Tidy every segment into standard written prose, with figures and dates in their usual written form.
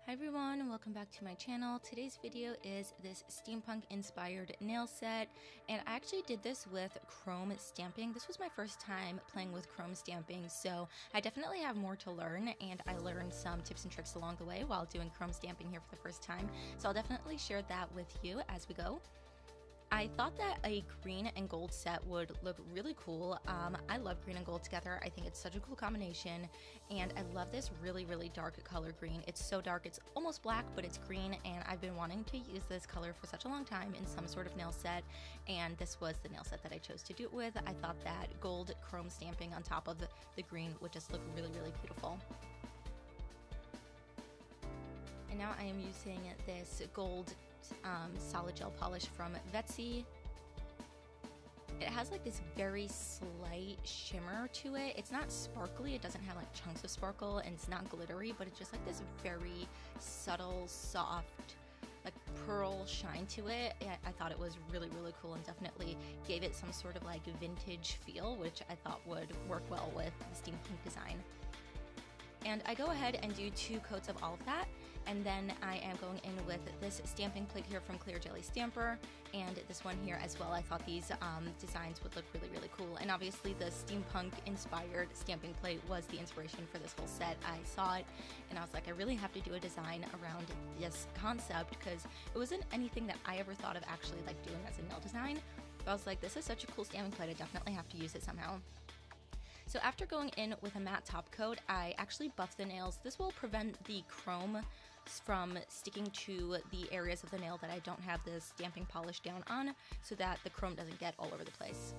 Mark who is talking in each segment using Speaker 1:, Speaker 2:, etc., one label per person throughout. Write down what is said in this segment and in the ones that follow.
Speaker 1: Hi everyone, welcome back to my channel. Today's video is this steampunk inspired nail set, and I actually did this with chrome stamping. This was my first time playing with chrome stamping, so I definitely have more to learn, and I learned some tips and tricks along the way while doing chrome stamping here for the first time. So I'll definitely share that with you as we go. I thought that a green and gold set would look really cool. I love green and gold together. I think it's such a cool combination, and I love this really dark color green. It's so dark, it's almost black, but it's green, and I've been wanting to use this color for such a long time in some sort of nail set, and this was the nail set that I chose to do it with. I thought that gold chrome stamping on top of the green would just look really beautiful. And now I am using this gold solid gel polish from Vettsy. It has like this very slight shimmer to it. It's not sparkly, it doesn't have like chunks of sparkle, and it's not glittery, but it's just like this very subtle, soft, like pearl shine to it. I thought it was really cool and definitely gave it some sort of like vintage feel, which I thought would work well with the steampunk design. And I go ahead and do 2 coats of all of that, and then I am going in with this stamping plate here from Clear Jelly Stamper, and this one here as well. I thought these designs would look really cool, and obviously the steampunk inspired stamping plate was the inspiration for this whole set. I saw it and I was like, I really have to do a design around this concept, because it wasn't anything that I ever thought of actually like doing as a nail design, but I was like, this is such a cool stamping plate, I definitely have to use it somehow. So after going in with a matte top coat, I actually buffed the nails. This will prevent the chrome from sticking to the areas of the nail that I don't have the stamping polish down on, so that the chrome doesn't get all over the place.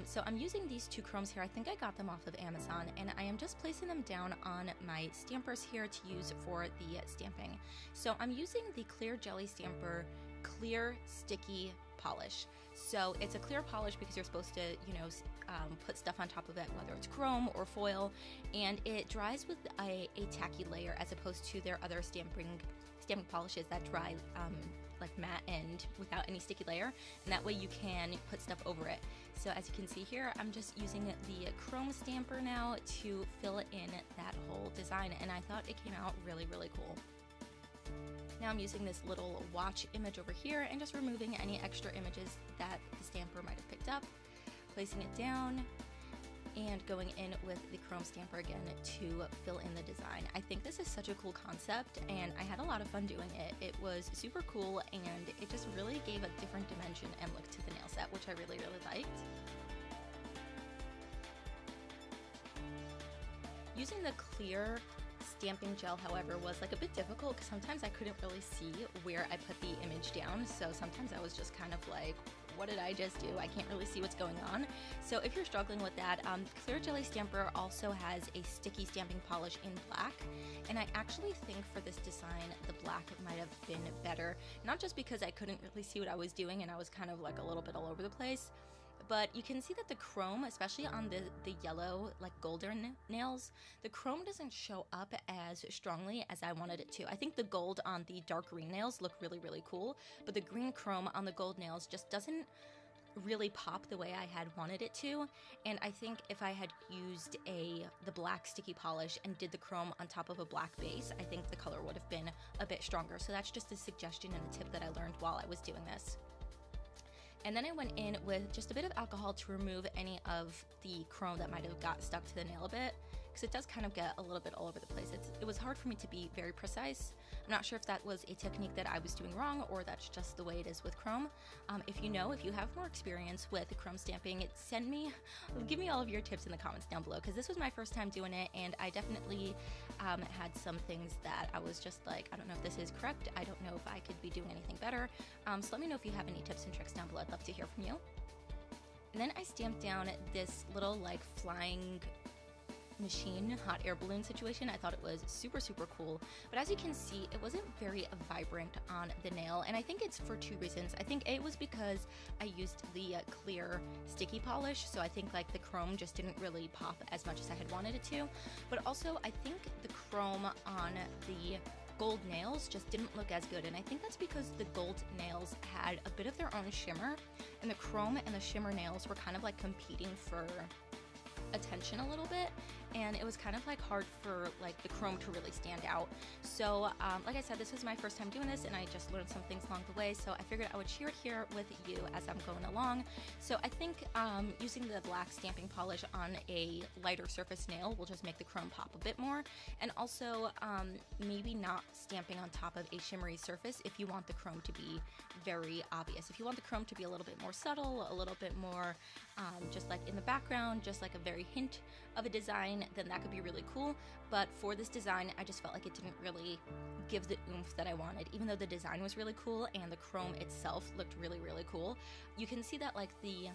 Speaker 1: So I'm using these 2 chromes here. I think I got them off of Amazon, and I am just placing them down on my stampers here to use for the stamping. So I'm using the Clear Jelly Stamper Clear Sticky Polish. So it's a clear polish because you're supposed to, put stuff on top of it, whether it's chrome or foil, and it dries with a tacky layer as opposed to their other stamping polishes that dry like matte and without any sticky layer, and that way you can put stuff over it. So as you can see here, I'm just using the chrome stamper now to fill in that whole design, and I thought it came out really cool. Now I'm using this little watch image over here and just removing any extra images that the stamper might have picked up, placing it down, and going in with the chrome stamper again to fill in the design. I think this is such a cool concept, and I had a lot of fun doing it. It was super cool, and it just really gave a different dimension and look to the nail set, which I really liked. Using the clear stamping gel, however, was like a bit difficult because sometimes I couldn't really see where I put the image down, so sometimes I was just kind of like, what did I just do? I can't really see what's going on. So if you're struggling with that, Clear Jelly Stamper also has a sticky stamping polish in black, and I actually think for this design the black might have been better, not just because I couldn't really see what I was doing and I was kind of like a little bit all over the place, but you can see that the chrome, especially on the yellow, like golden nails, the chrome doesn't show up as strongly as I wanted it to. I think the gold on the dark green nails look really cool, but the green chrome on the gold nails just doesn't really pop the way I had wanted it to. And I think if I had used the black sticky polish and did the chrome on top of a black base, I think the color would have been a bit stronger. So that's just a suggestion and a tip that I learned while I was doing this. And then I went in with just a bit of alcohol to remove any of the chrome that might have got stuck to the nail a bit, because it does kind of get a little bit all over the place. It was hard for me to be very precise. I'm not sure if that was a technique that I was doing wrong or that's just the way it is with chrome. If you have more experience with chrome stamping, give me all of your tips in the comments down below, because this was my first time doing it, and I definitely had some things that I was just like, I don't know if this is correct, I don't know if I could be doing anything better. So let me know if you have any tips and tricks down below. I'd love to hear from you. And then I stamped down this little like flying machine hot air balloon situation. I thought it was super cool, but as you can see, it wasn't very vibrant on the nail, and I think it's for 2 reasons. I think it was because I used the clear sticky polish, so I think like the chrome just didn't really pop as much as I had wanted it to, but also I think the chrome on the gold nails just didn't look as good, and I think that's because the gold nails had a bit of their own shimmer, and the chrome and the shimmer nails were kind of like competing for attention a little bit, and it was kind of like hard for like the chrome to really stand out. So like I said, this was my first time doing this and I just learned some things along the way, so I figured I would share it here with you as I'm going along. So I think using the black stamping polish on a lighter surface nail will just make the chrome pop a bit more, and also maybe not stamping on top of a shimmery surface if you want the chrome to be very obvious. If you want the chrome to be a little bit more subtle, a little bit more just like in the background, just like a very hint of a design, then that could be really cool. But for this design, I just felt like it didn't really give the oomph that I wanted. Even though the design was really cool and the chrome itself looked really, really cool, you can see that like the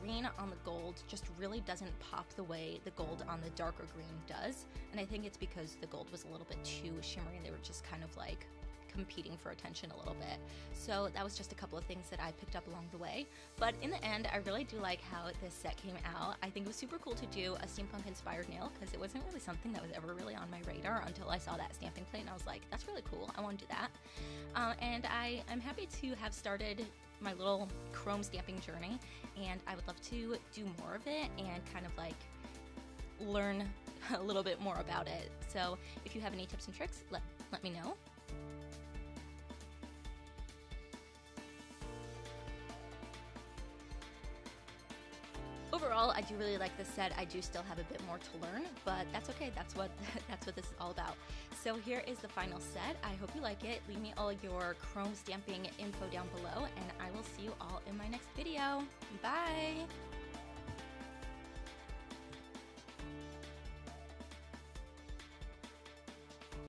Speaker 1: green on the gold just really doesn't pop the way the gold on the darker green does. And I think it's because the gold was a little bit too shimmery and they were just kind of like competing for attention a little bit. So that was just a couple of things that I picked up along the way. But in the end, I really do like how this set came out. I think it was super cool to do a steampunk inspired nail because it wasn't really something that was ever really on my radar until I saw that stamping plate and I was like, that's really cool, I want to do that. And I'm happy to have started my little chrome stamping journey, and I would love to do more of it and kind of like learn a little bit more about it. So if you have any tips and tricks, let me know. Overall, I do really like this set. I do still have a bit more to learn, but that's okay. That's what this is all about. So here is the final set. I hope you like it. Leave me all your chrome stamping info down below, and I will see you all in my next video. Bye!